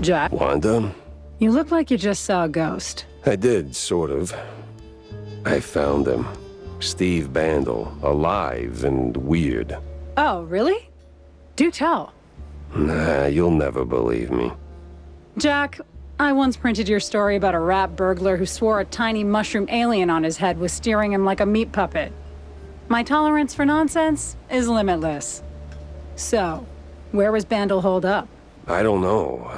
Jack, Wanda? you look like you just saw a ghost. I did, sort of. I found him. Steve Bandel, alive and weird. Oh, really? Do tell. Nah, you'll never believe me. Jack, I once printed your story about a rat burglar who swore a tiny mushroom alien on his head was steering him like a meat puppet. My tolerance for nonsense is limitless. So, where was Bandel holed up? I don't know.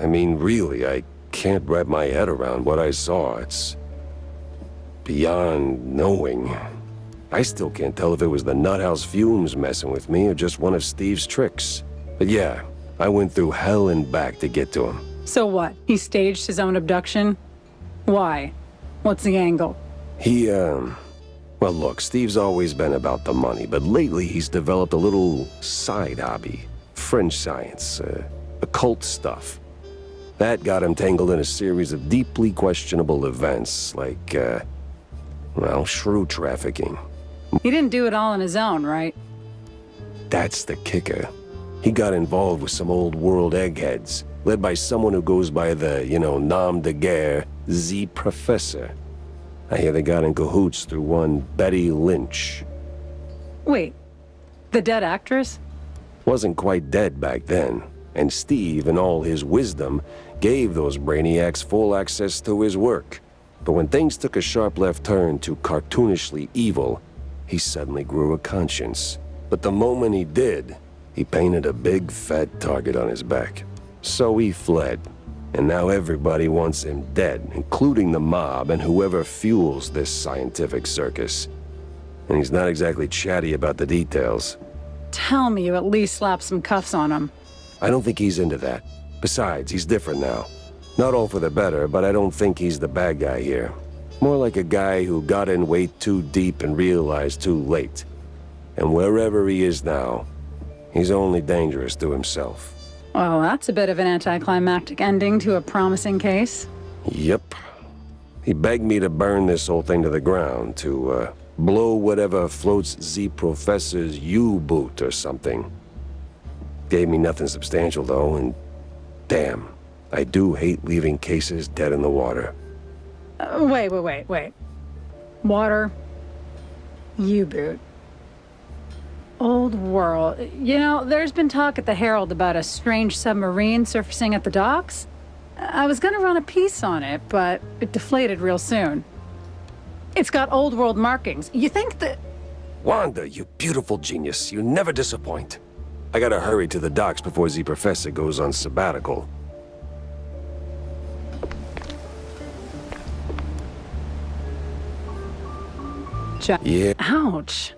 I mean, really, I can't wrap my head around what I saw. It's beyond knowing. I still can't tell if it was the nuthouse fumes messing with me or just one of Steve's tricks. But yeah, I went through hell and back to get to him. So what? He staged his own abduction? Why? What's the angle? Well, look, Steve's always been about the money, but lately he's developed a little side hobby. French science, occult stuff. That got him tangled in a series of deeply questionable events, like, well, shrew trafficking. He didn't do it all on his own, right? That's the kicker. He got involved with some old world eggheads, led by someone who goes by the, nom de guerre, Z Professor. I hear they got in cahoots through one Betty Lynch. Wait, the dead actress? Wasn't quite dead back then, and Steve, in all his wisdom, gave those brainiacs full access to his work. But when things took a sharp left turn to cartoonishly evil, he suddenly grew a conscience. But the moment he did, he painted a big fat target on his back. So he fled. And now everybody wants him dead, including the mob and whoever fuels this scientific circus. And he's not exactly chatty about the details. Tell me you at least slapped some cuffs on him. I don't think he's into that. Besides, he's different now. Not all for the better, but I don't think he's the bad guy here. More like a guy who got in way too deep and realized too late. And wherever he is now, he's only dangerous to himself. Well, that's a bit of an anticlimactic ending to a promising case. Yep. He begged me to burn this whole thing to the ground, to, blow whatever floats Z Professor's U-boot or something. Gave me nothing substantial, though, and damn, I do hate leaving cases dead in the water. Wait. Water. U-boot. Old world. You know, there's been talk at the Herald about a strange submarine surfacing at the docks. I was gonna run a piece on it, but it deflated real soon. It's got old world markings. You think that... Wanda, you beautiful genius. You never disappoint. I gotta hurry to the docks before Z Professor goes on sabbatical. Yeah. Ouch.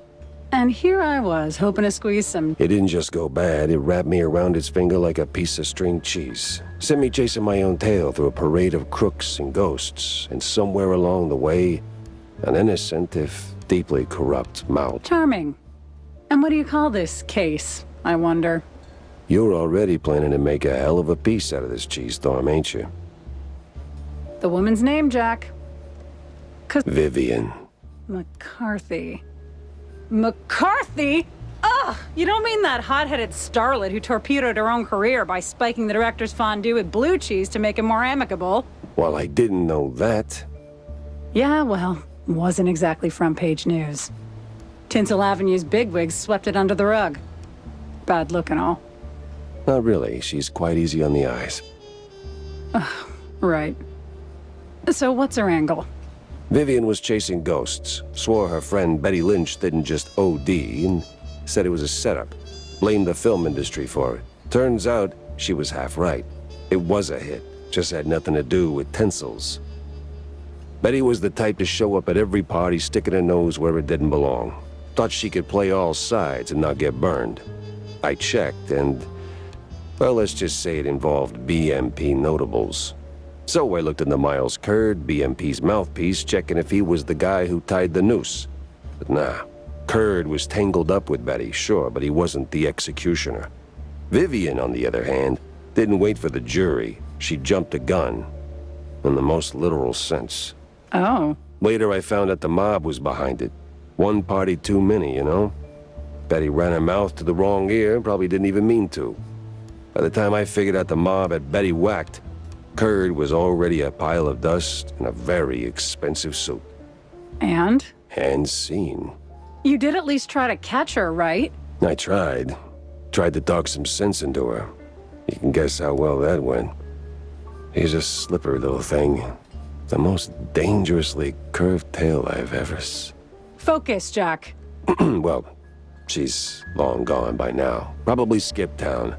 And here I was, hoping to squeeze some... It didn't just go bad, it wrapped me around its finger like a piece of string cheese. Sent me chasing my own tail through a parade of crooks and ghosts, and somewhere along the way, an innocent, if deeply corrupt, mouth. Charming. And what do you call this case, I wonder? You're already planning to make a hell of a piece out of this cheese storm, ain't you? The woman's name, Jack. Vivian. McCarthy. McCarthy? Ugh! You don't mean that hot-headed starlet who torpedoed her own career by spiking the director's fondue with blue cheese to make him more amicable? Well, I didn't know that. Yeah, well, wasn't exactly front-page news. Tinsel Avenue's bigwigs swept it under the rug. Bad look and all. Not really. She's quite easy on the eyes. Right. So what's her angle? Vivian was chasing ghosts, swore her friend Betty Lynch didn't just OD, and said it was a setup. Blamed the film industry for it. Turns out, she was half right. It was a hit, just had nothing to do with tinsels. Betty was the type to show up at every party sticking her nose where it didn't belong. Thought she could play all sides and not get burned. I checked and, well, let's just say it involved BMP notables. So I looked into Miles Curd, BMP's mouthpiece, checking if he was the guy who tied the noose. But nah, Curd was tangled up with Betty, sure, but he wasn't the executioner. Vivian, on the other hand, didn't wait for the jury. She jumped the gun, in the most literal sense. Oh. Later I found out the mob was behind it. One party too many, you know? Betty ran her mouth to the wrong ear, probably didn't even mean to. By the time I figured out the mob had Betty whacked, Curd was already a pile of dust in a very expensive suit. And? And seen. You did at least try to catch her, right? I tried. Tried to talk some sense into her. You can guess how well that went. She's a slippery little thing. The most dangerously curved tail I've ever Focus, Jack. Well, she's long gone by now. Probably skipped town.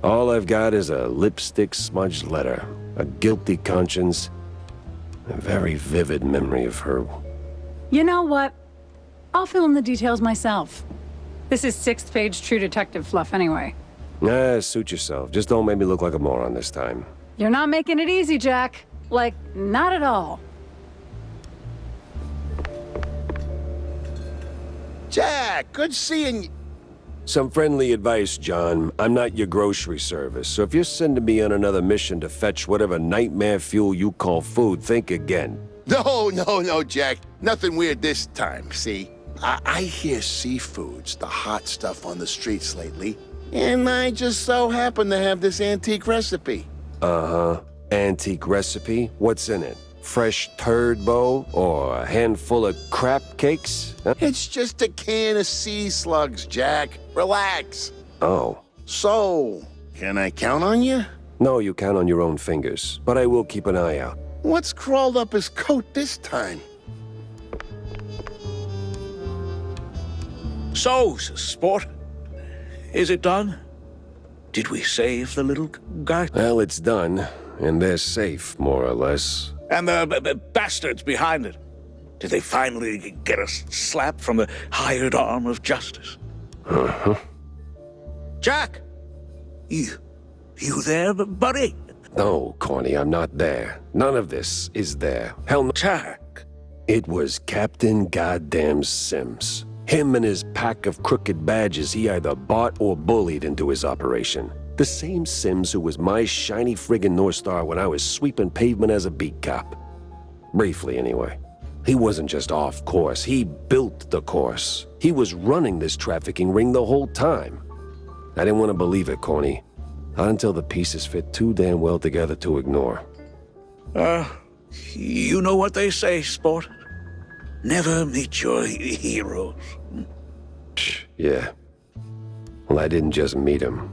All I've got is a lipstick smudged letter, a guilty conscience, a very vivid memory of her. You know what? I'll fill in the details myself. This is 6th page True Detective fluff anyway. Suit yourself. Just don't make me look like a moron this time. You're not making it easy, Jack. Like, not at all. Jack, good seeing you. Some friendly advice, John. I'm not your grocery service, so if you're sending me on another mission to fetch whatever nightmare fuel you call food, think again. No, Jack. Nothing weird this time, see? I hear seafood's the hot stuff on the streets lately, and I just so happen to have this antique recipe. Uh-huh. Antique recipe? What's in it? Fresh turd bow? Or a handful of crap cakes? Huh? It's just a can of sea slugs, Jack. Relax. Oh. So, can I count on you? No, you count on your own fingers, but I will keep an eye out. What's crawled up his coat this time? So, sport, is it done? Did we save the little guy? Well, it's done, and they're safe, more or less. And the bastards behind it? Did they finally get a slap from the hired arm of justice? Uh-huh. Jack! You there, buddy? No, Corny, I'm not there. None of this is there. Hell no. Jack! It was Captain Goddamn Sims. Him and his pack of crooked badges he either bought or bullied into his operation. The same Sims who was my shiny friggin' North Star when I was sweeping pavement as a beat cop. Briefly, anyway. He wasn't just off course, he built the course. He was running this trafficking ring the whole time. I didn't want to believe it, Corny. Not until the pieces fit too damn well together to ignore. You know what they say, sport? Never meet your heroes. Yeah. Well, I didn't just meet him.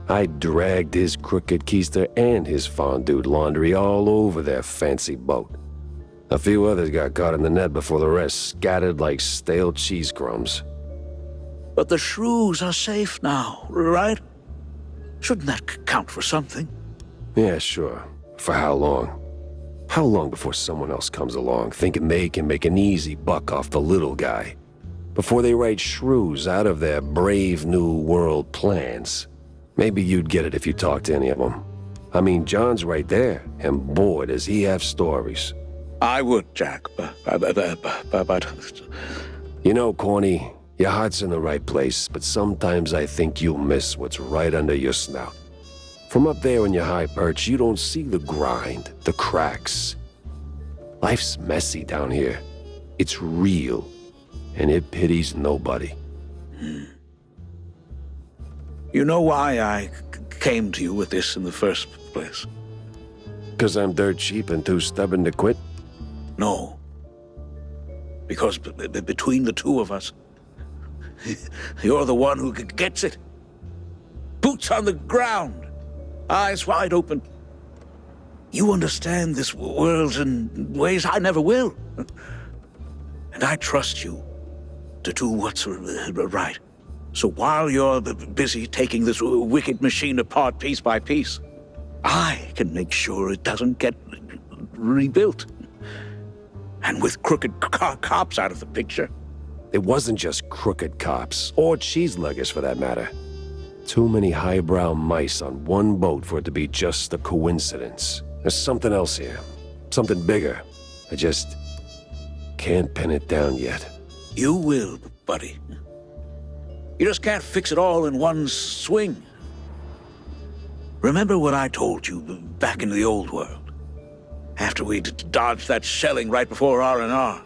I dragged his crooked keister and his fondue laundry all over their fancy boat. A few others got caught in the net before the rest scattered like stale cheese crumbs. But the shrews are safe now, right? Shouldn't that count for something? Yeah, sure. For how long? How long before someone else comes along thinking they can make an easy buck off the little guy? Before they write shrews out of their brave new world plans? Maybe you'd get it if you talked to any of them. I mean, John's right there, and boy, does he have stories. I would, Jack, but... You know, Corny, your heart's in the right place, but sometimes I think you'll miss what's right under your snout. From up there in your high perch, you don't see the grind, the cracks. Life's messy down here. It's real, and it pities nobody. You know why I came to you with this in the first place? 'Cause I'm dirt cheap and too stubborn to quit? No. Because between the two of us, you're the one who gets it. Boots on the ground, eyes wide open. You understand this world in ways I never will. And I trust you to do what's right. So while you're busy taking this wicked machine apart piece by piece, I can make sure it doesn't get rebuilt. And with crooked cops out of the picture. It wasn't just crooked cops, or cheeseluggers for that matter. Too many highbrow mice on one boat for it to be just a coincidence. There's something else here. Something bigger. I just can't pin it down yet. You will, buddy. You just can't fix it all in one swing. Remember what I told you back in the old world? After we dodged that shelling right before R&R.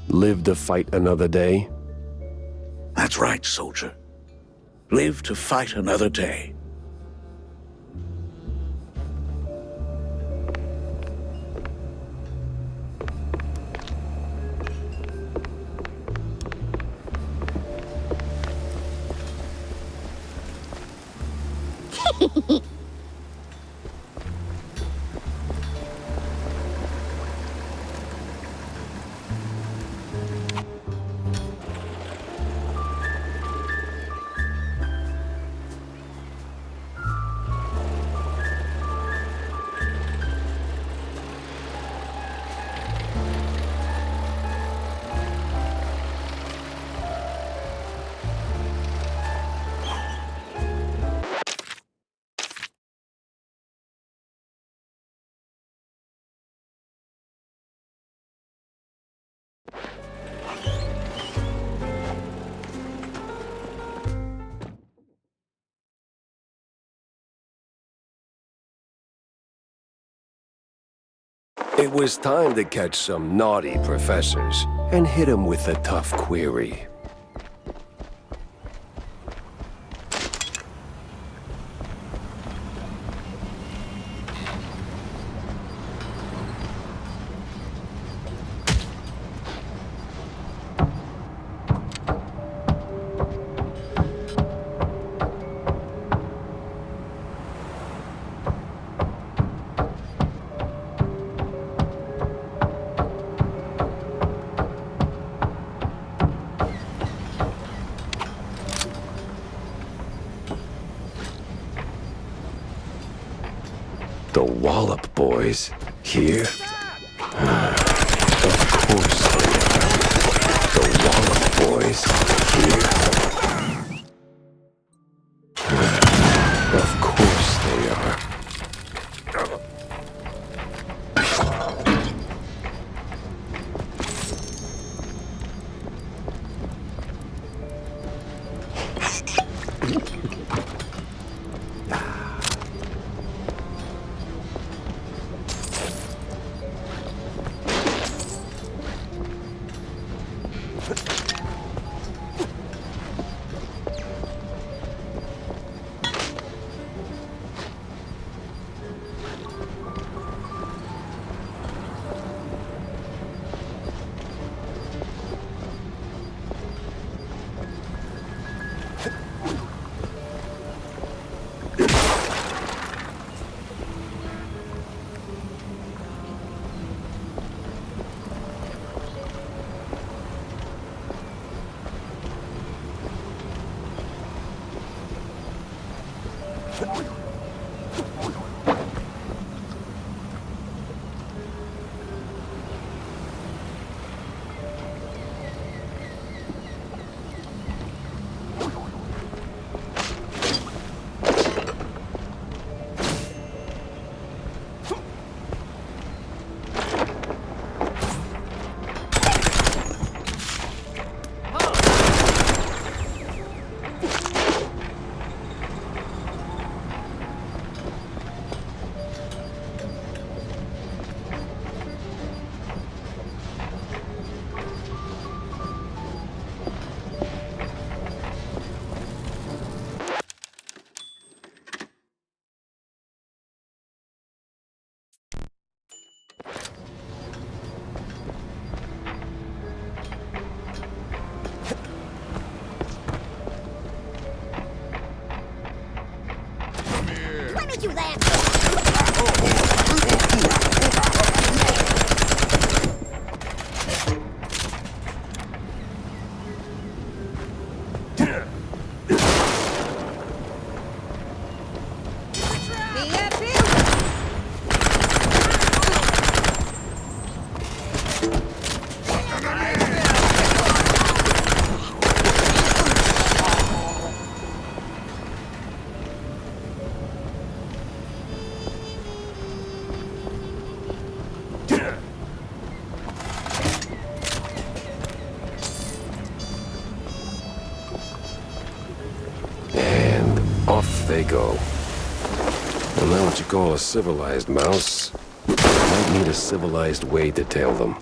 Live to fight another day? That's right, soldier. live to fight another day. It was time to catch some naughty professors and hit them with a tough query. The Wallop boys here? Of course they are. The Wallop boys here? Of course they are. Let me do that! Off they go. Well, now what you call a civilized mouse, might need a civilized way to tail them.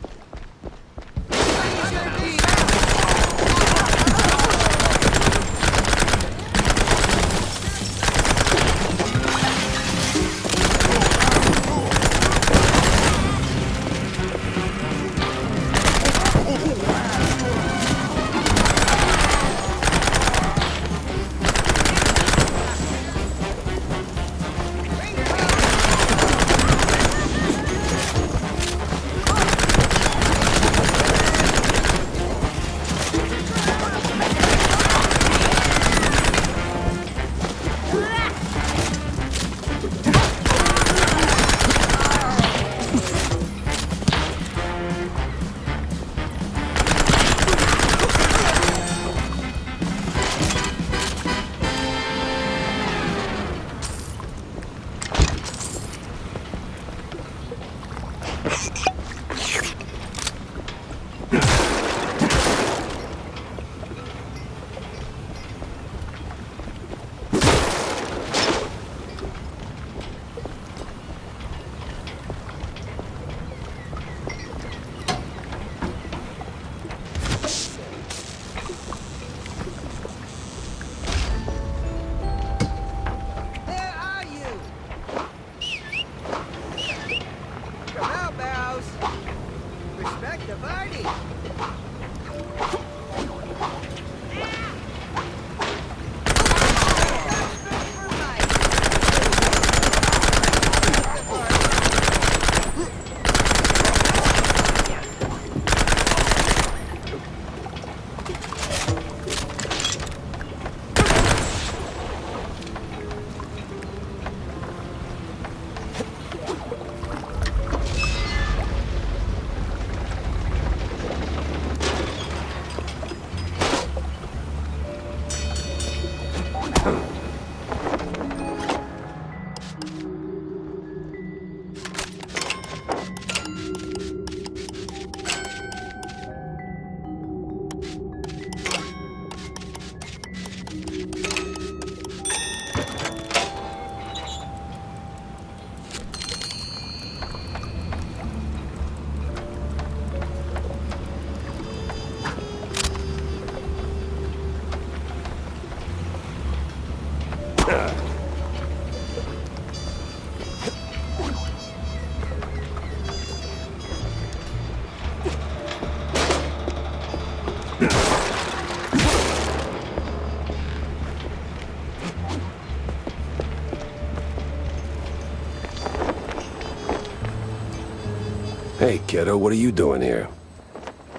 Hey, kiddo, what are you doing here?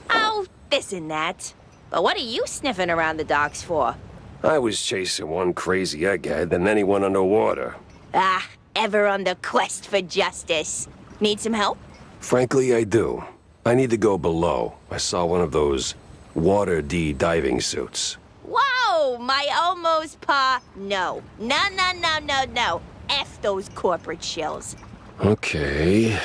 Oh, this and that. But what are you sniffing around the docks for? I was chasing one crazy egghead, and then he went underwater. Ah, ever on the quest for justice. Need some help? Frankly, I do. I need to go below. I saw one of those Water D diving suits. Whoa, my almost pa. No. No, no, no, no, no. F those corporate shills. Okay.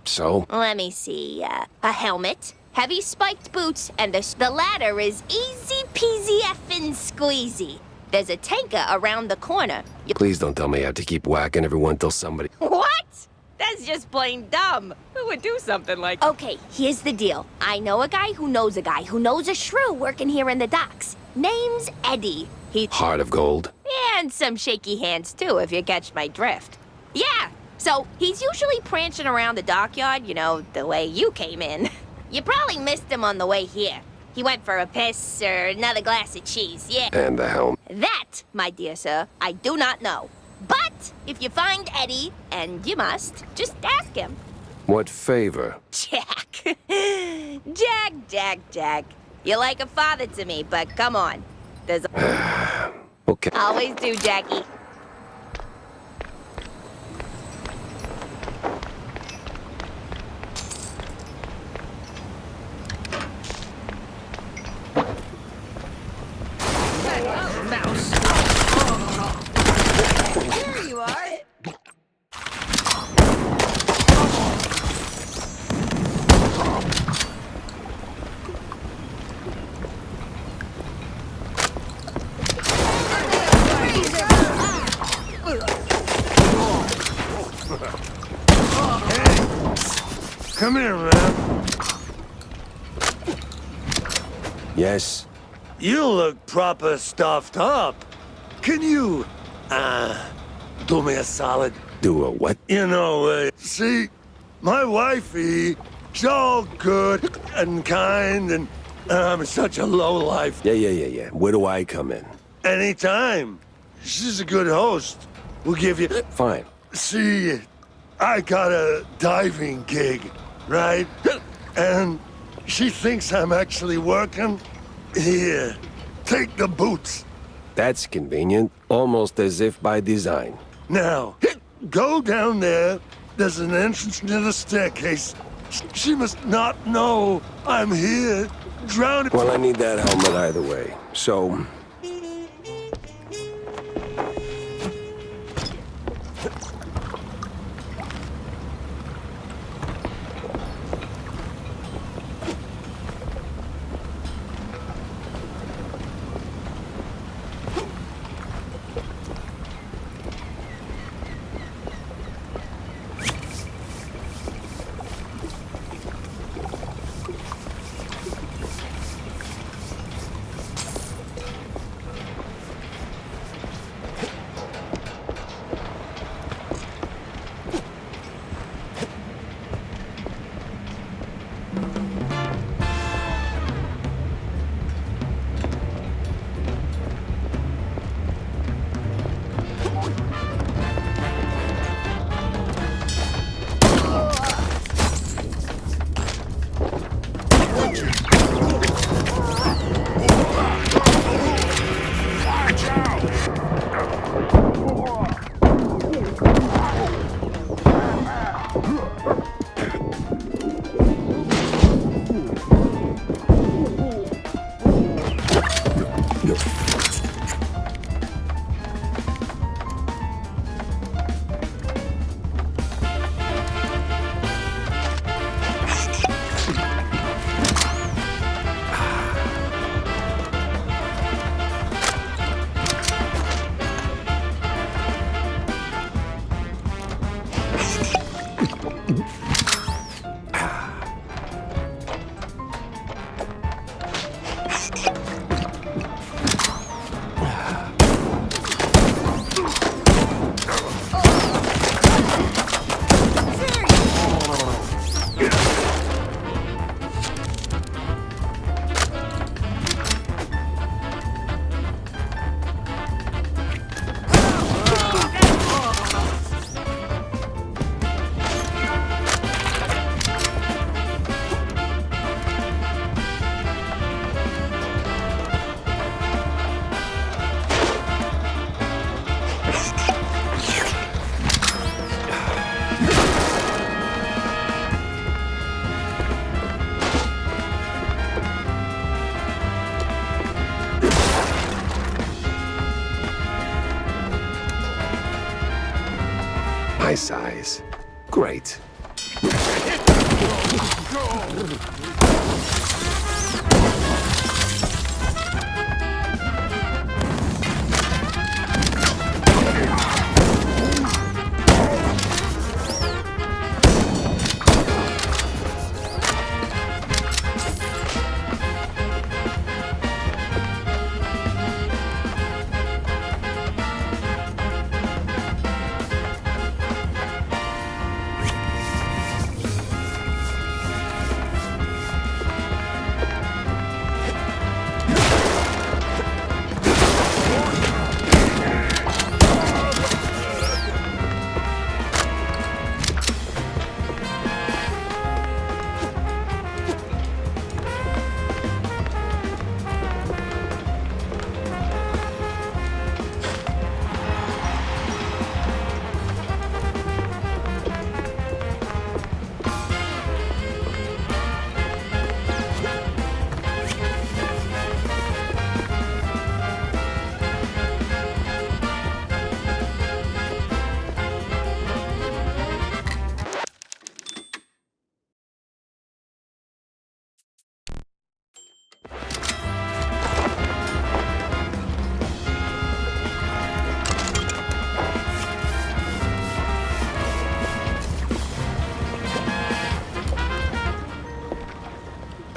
So? Let me see. A helmet, heavy spiked boots, and the ladder is easy peasy effing squeezy. There's a tanker around the corner. Please don't tell me I have to keep whacking everyone till somebody... What? That's just plain dumb. Who would do something like... Okay, here's the deal. I know a guy who knows a guy who knows a shrew working here in the docks. Name's Eddie. Heart of gold? And some shaky hands, too, if you catch my drift. Yeah, so he's usually prancing around the dockyard, you know, the way you came in. You probably missed him on the way here. He went for a piss or another glass of cheese, yeah. And the helm. That, my dear sir, I do not know. But if you find Eddie, and you must, just ask him. What favor? Jack. Jack. You're like a father to me, but come on. There's Okay. always do, Jackie. There you are. Come here, man. Yes? You look proper stuffed up. Can you, do me a solid? Do a what? You know, see, my wifey, she's all good and kind, and I'm such a lowlife. Yeah. Where do I come in? Anytime. She's a good host. We'll give you... Fine. See, I got a diving gig, right? And she thinks I'm actually working. Here, take the boots. That's convenient. Almost as if by design. Now, go down there. There's an entrance near the staircase. She must not know I'm here. Drowning. Well, I need that helmet either way. So... my size. Great.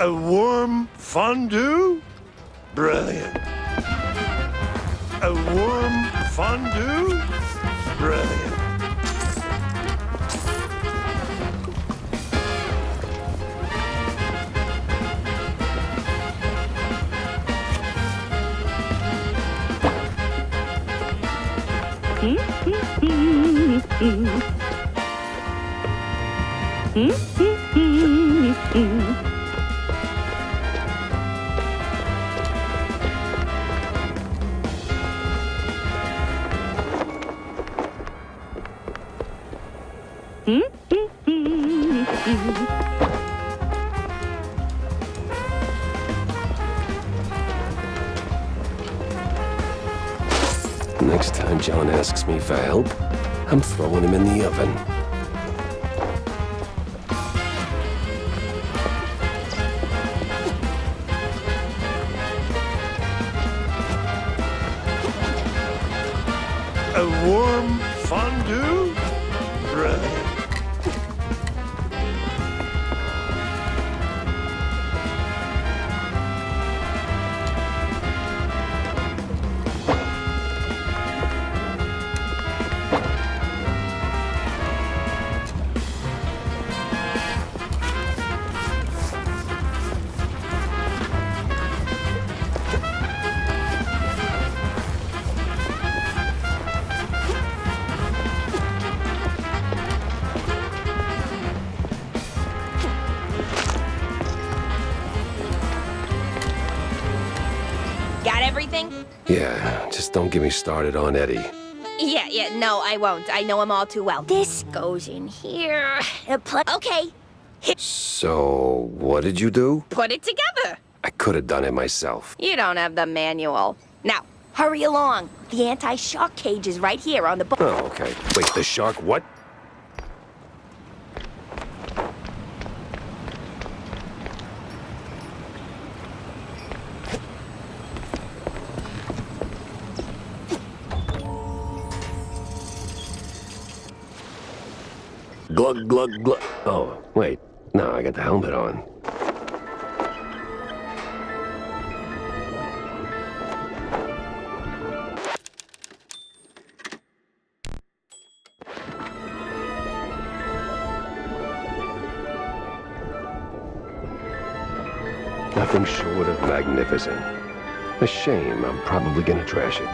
A warm fondue? Brilliant. A warm fondue? Brilliant. Next time John asks me for help, I'm throwing him in the oven. A warm fondue? Brilliant. Got everything? Yeah, just don't get me started on Eddie. Yeah, no, I won't. I know him all too well. This goes in here. Okay, So, what did you do? put it together. I could have done it myself. You don't have the manual. Now, hurry along. The anti-shock cage is right here on the book. Oh, okay. Wait, the shark what? Glug, glug, glug. Oh, wait. No, I got the helmet on. Nothing short of magnificent. A shame, I'm probably gonna trash it.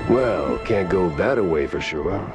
Well, can't go that away for sure.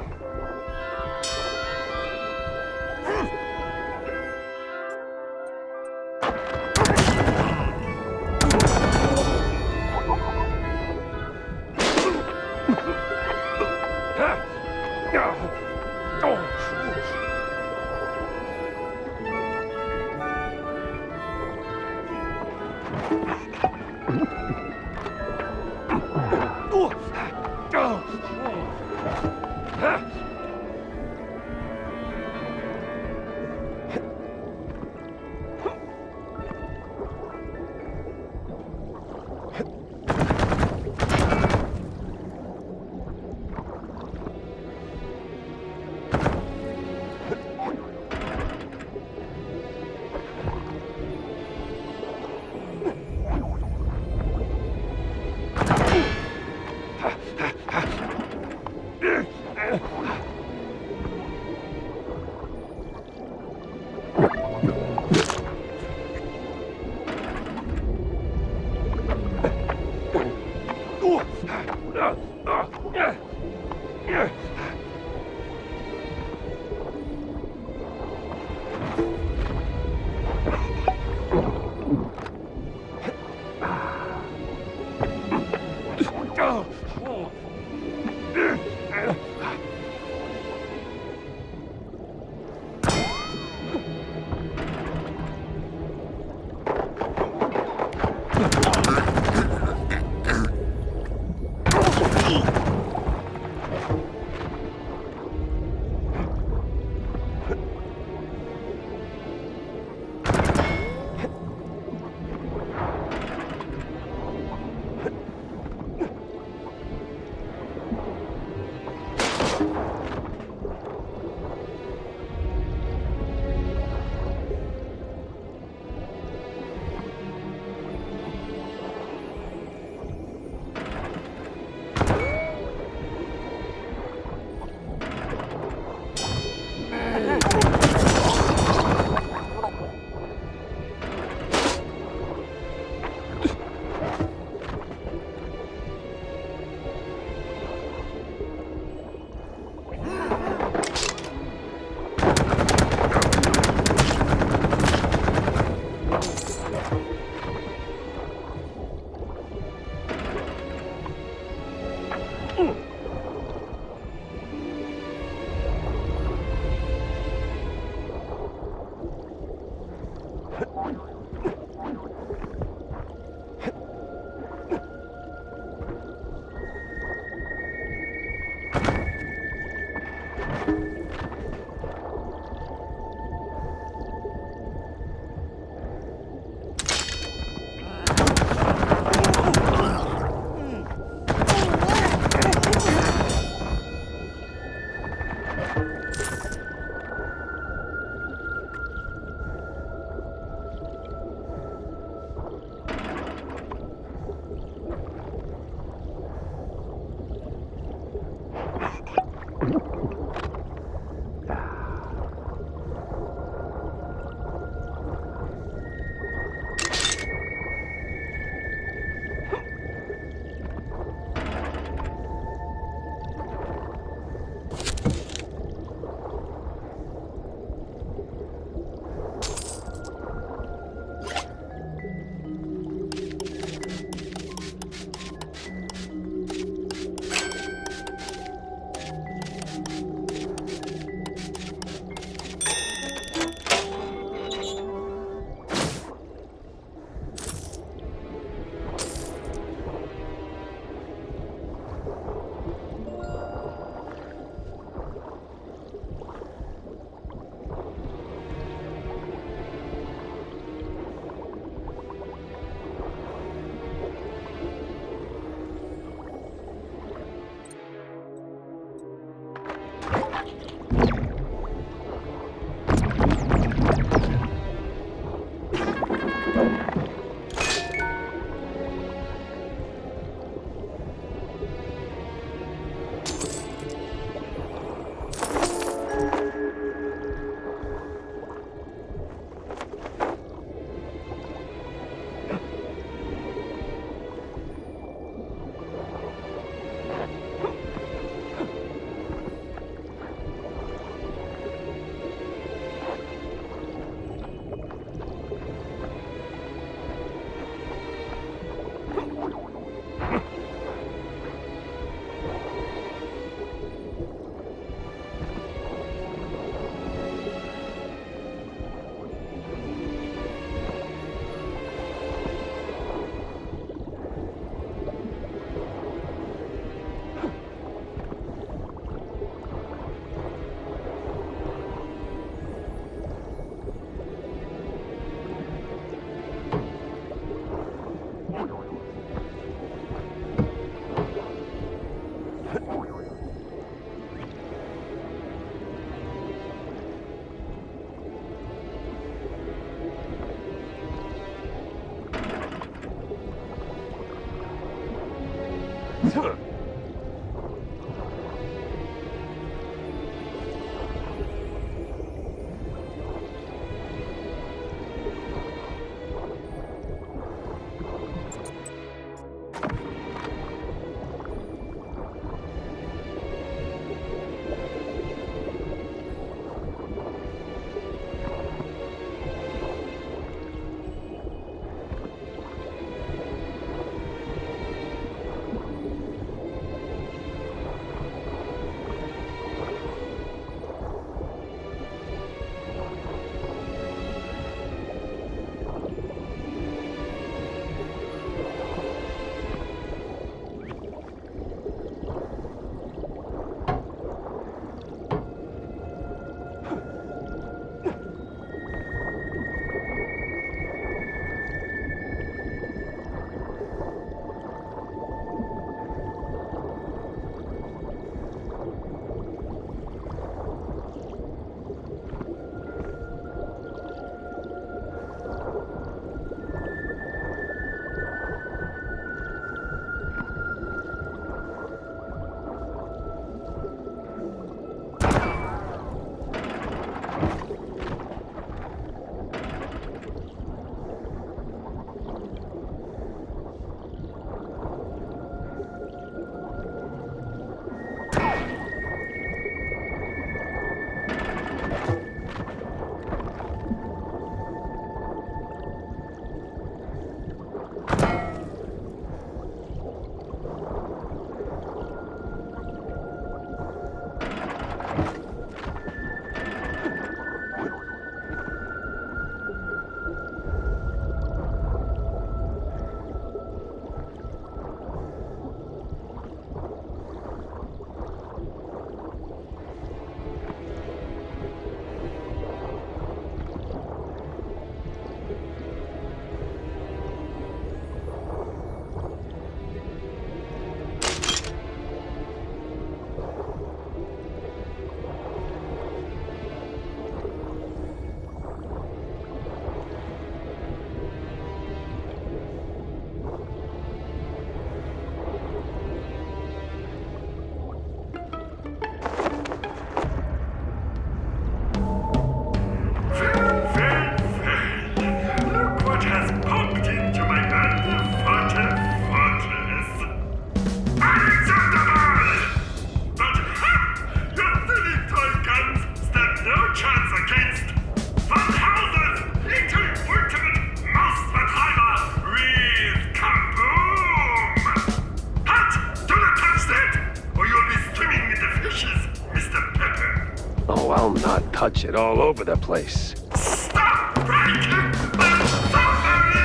I'll not touch it all over the place. Stop breaking my family!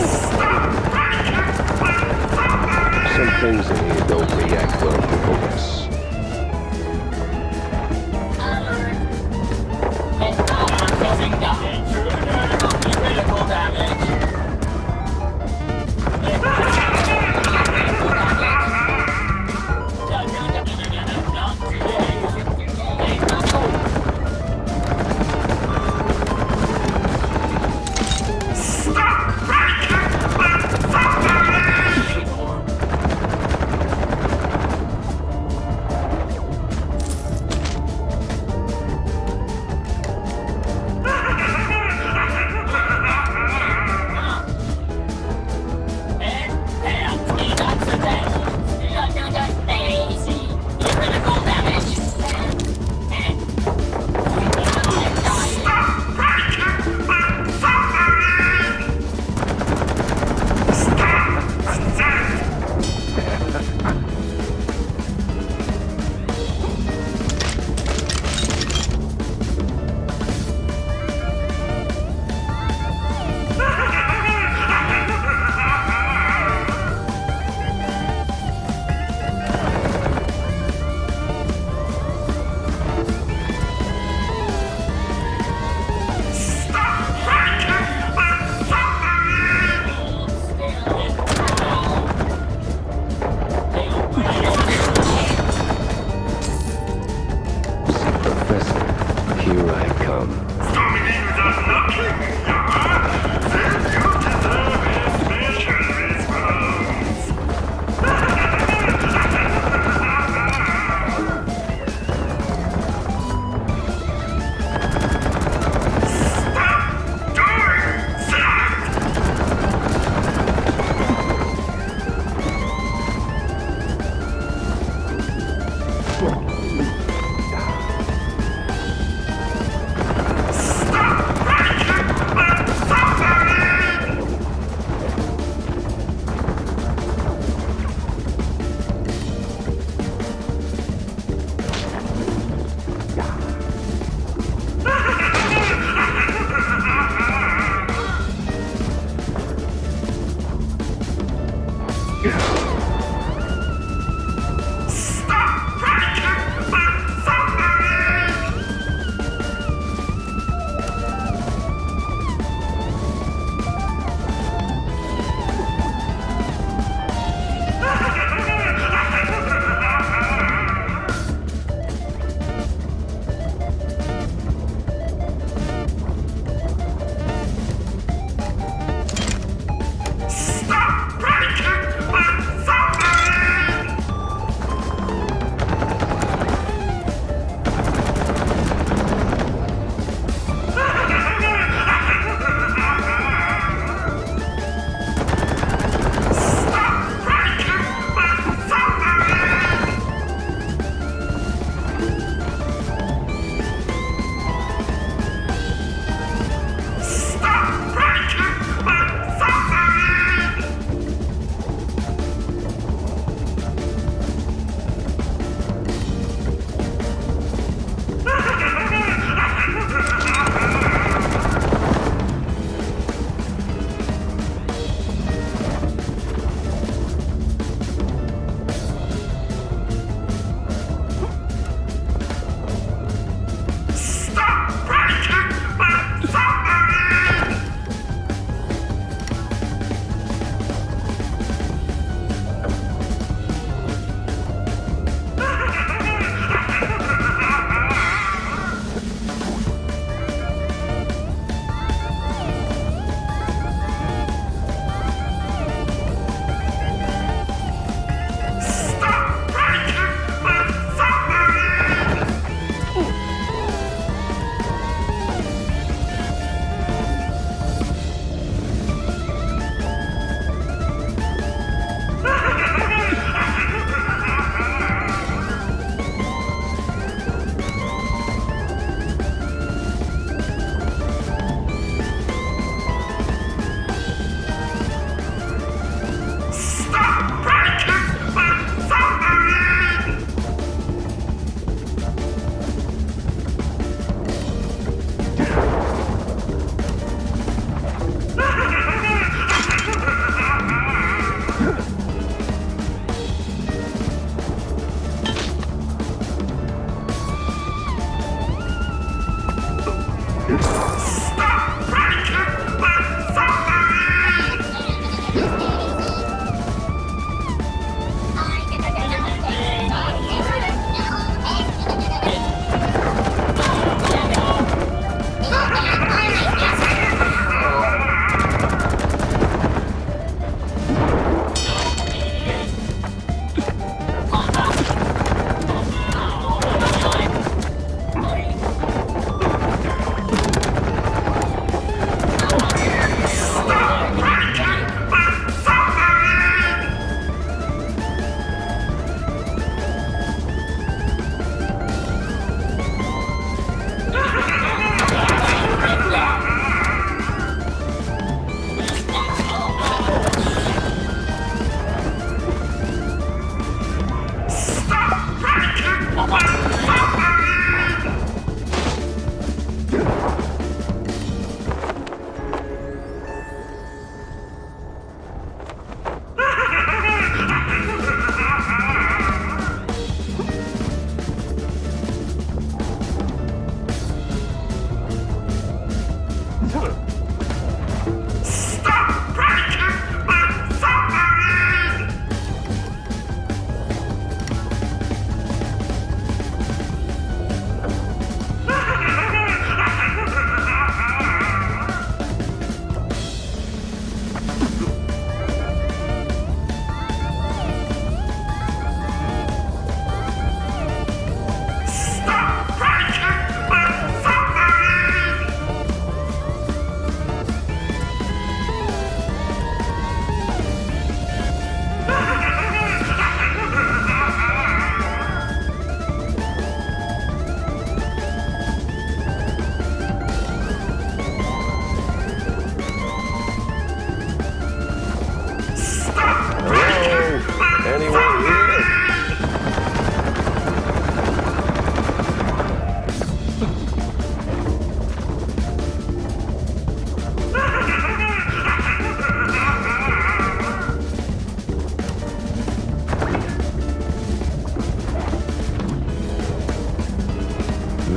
Stop breaking Stop!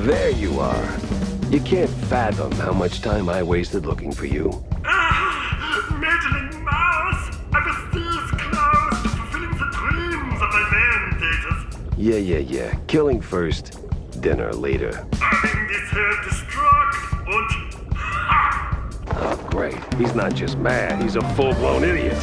There you are. You can't fathom how much time I wasted looking for you. Meddling mouse! I was this close to fulfilling the dreams of my mandators. Yeah. Killing first, dinner later. Having this head destruct und... Ha! Oh, great. He's not just mad, he's a full-blown idiot.